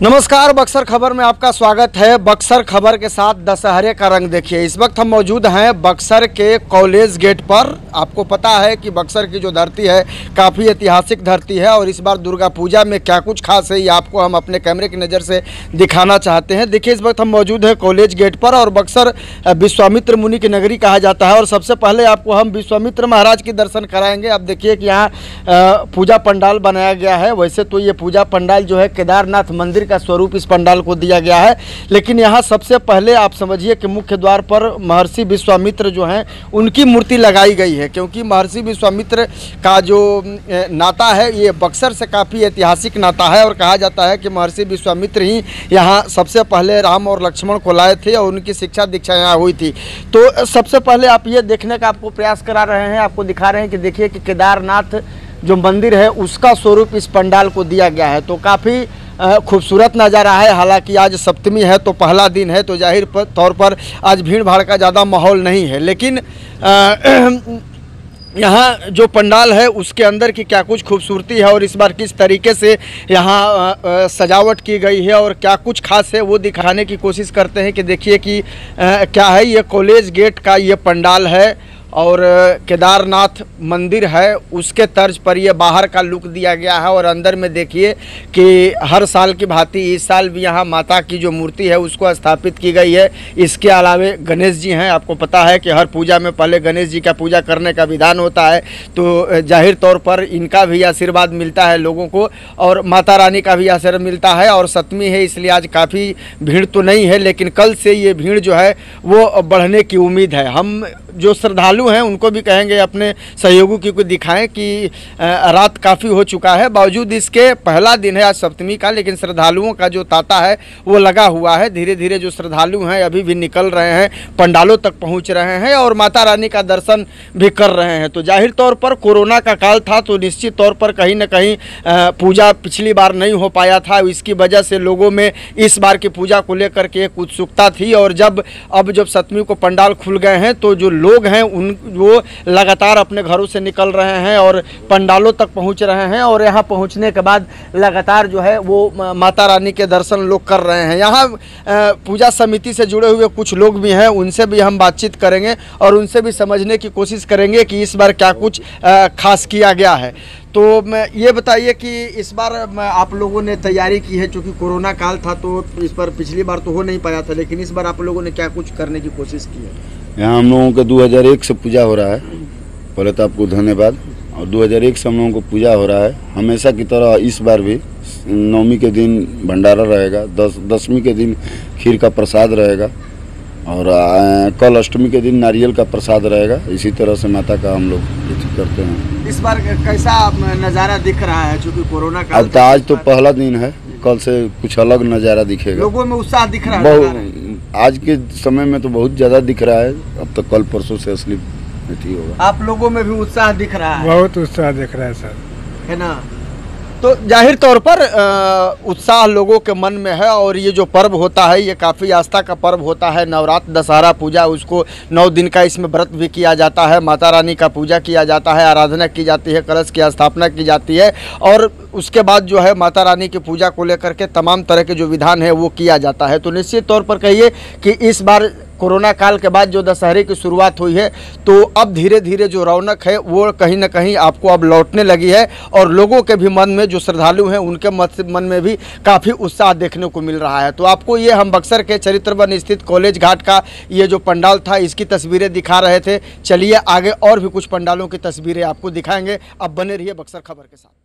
नमस्कार, बक्सर खबर में आपका स्वागत है। बक्सर खबर के साथ दशहरे का रंग देखिए। इस वक्त हम मौजूद हैं बक्सर के कॉलेज गेट पर। आपको पता है कि बक्सर की जो धरती है काफ़ी ऐतिहासिक धरती है और इस बार दुर्गा पूजा में क्या कुछ खास है ये आपको हम अपने कैमरे की नज़र से दिखाना चाहते हैं। देखिए, इस वक्त हम मौजूद हैं कॉलेज गेट पर और बक्सर विश्वामित्र मुनि की नगरी कहा जाता है और सबसे पहले आपको हम विश्वामित्र महाराज के दर्शन कराएंगे। अब देखिए कि यहाँ पूजा पंडाल बनाया गया है। वैसे तो ये पूजा पंडाल जो है केदारनाथ मंदिर का स्वरूप इस पंडाल को दिया गया है, लेकिन यहाँ सबसे पहले आप समझिए कि मुख्य द्वार पर महर्षि विश्वामित्र जो हैं उनकी मूर्ति लगाई गई है, क्योंकि महर्षि विश्वामित्र का जो नाता है ये बक्सर से काफ़ी ऐतिहासिक नाता है और कहा जाता है कि महर्षि विश्वामित्र ही यहाँ सबसे पहले राम और लक्ष्मण को लाए थे और उनकी शिक्षा दीक्षा यहाँ हुई थी। तो सबसे पहले आप ये देखने का आपको प्रयास करा रहे हैं, आपको दिखा रहे हैं कि देखिए कि केदारनाथ जो मंदिर है उसका स्वरूप इस पंडाल को दिया गया है। तो काफ़ी खूबसूरत नज़ारा है। हालांकि आज सप्तमी है तो पहला दिन है, तो जाहिर तौर पर आज भीड़ भाड़ का ज़्यादा माहौल नहीं है, लेकिन यहाँ जो पंडाल है उसके अंदर की क्या कुछ खूबसूरती है और इस बार किस तरीके से यहाँ सजावट की गई है और क्या कुछ खास है वो दिखाने की कोशिश करते हैं कि देखिए कि क्या है। ये कॉलेज गेट का ये पंडाल है और केदारनाथ मंदिर है उसके तर्ज पर ये बाहर का लुक दिया गया है और अंदर में देखिए कि हर साल की भांति इस साल भी यहाँ माता की जो मूर्ति है उसको स्थापित की गई है। इसके अलावे गणेश जी हैं। आपको पता है कि हर पूजा में पहले गणेश जी का पूजा करने का विधान होता है, तो जाहिर तौर पर इनका भी आशीर्वाद मिलता है लोगों को और माता रानी का भी आशीर्वाद मिलता है। और सप्तमी है इसलिए आज काफ़ी भीड़ तो नहीं है, लेकिन कल से ये भीड़ जो है वो बढ़ने की उम्मीद है। हम जो श्रद्धालु हैं उनको भी कहेंगे अपने सहयोगों की दिखाएं कि रात काफ़ी हो चुका है, बावजूद इसके पहला दिन है आज सप्तमी का, लेकिन श्रद्धालुओं का जो तांता है वो लगा हुआ है। धीरे धीरे जो श्रद्धालु हैं अभी भी निकल रहे हैं, पंडालों तक पहुंच रहे हैं और माता रानी का दर्शन भी कर रहे हैं। तो जाहिर तौर पर कोरोना का काल था तो निश्चित तौर पर कहीं ना कहीं पूजा पिछली बार नहीं हो पाया था, इसकी वजह से लोगों में इस बार की पूजा को लेकर के एक उत्सुकता थी। और जब सप्तमी को पंडाल खुल गए हैं तो जो लोग हैं वो लगातार अपने घरों से निकल रहे हैं और पंडालों तक पहुंच रहे हैं और यहाँ पहुंचने के बाद लगातार जो है वो माता रानी के दर्शन लोग कर रहे हैं। यहाँ पूजा समिति से जुड़े हुए कुछ लोग भी हैं, उनसे भी हम बातचीत करेंगे और उनसे भी समझने की कोशिश करेंगे कि इस बार क्या कुछ खास किया गया है। तो मैं ये बताइए कि इस बार आप लोगों ने तैयारी की है, चूँकि कोरोना काल था तो इस बार पिछली बार तो हो नहीं पाया था, लेकिन इस बार आप लोगों ने क्या कुछ करने की कोशिश की है? यहाँ हम लोगों का 2001 से पूजा हो रहा है। पहले तो आपको धन्यवाद। और 2001 से हम लोगों को पूजा हो रहा है। हमेशा की तरह इस बार भी नवमी के दिन भंडारा रहेगा, दसवीं के दिन खीर का प्रसाद रहेगा और कल अष्टमी के दिन नारियल का प्रसाद रहेगा। इसी तरह से माता का हम लोग करते हैं। इस बार कैसा नज़ारा दिख रहा है? चूँकि कोरोना का अब तो आज तो पहला दिन है, कल से कुछ अलग नज़ारा दिखेगा। लोगों में उत्साह दिख रहा है। आज के समय में तो बहुत ज़्यादा दिख रहा है। अब तो कल परसों से असली होगा। आप लोगों में भी उत्साह दिख रहा है? बहुत उत्साह दिख रहा है सर, है ना। तो जाहिर तौर पर उत्साह लोगों के मन में है और ये जो पर्व होता है ये काफ़ी आस्था का पर्व होता है। नवरात्र दशहरा पूजा, उसको 9 दिन का इसमें व्रत भी किया जाता है, माता रानी का पूजा किया जाता है, आराधना की जाती है, कलश की स्थापना की जाती है और उसके बाद जो है माता रानी की पूजा को लेकर के तमाम तरह के जो विधान है वो किया जाता है। तो निश्चित तौर पर कहिए कि इस बार कोरोना काल के बाद जो दशहरे की शुरुआत हुई है तो अब धीरे धीरे जो रौनक है वो कहीं ना कहीं आपको अब लौटने लगी है और लोगों के भी मन में, जो श्रद्धालु हैं उनके मन में भी काफ़ी उत्साह देखने को मिल रहा है। तो आपको ये हम बक्सर के चरित्रवन स्थित कॉलेज घाट का ये जो पंडाल था इसकी तस्वीरें दिखा रहे थे। चलिए आगे और भी कुछ पंडालों की तस्वीरें आपको दिखाएंगे। अब बने रहिए बक्सर खबर के साथ।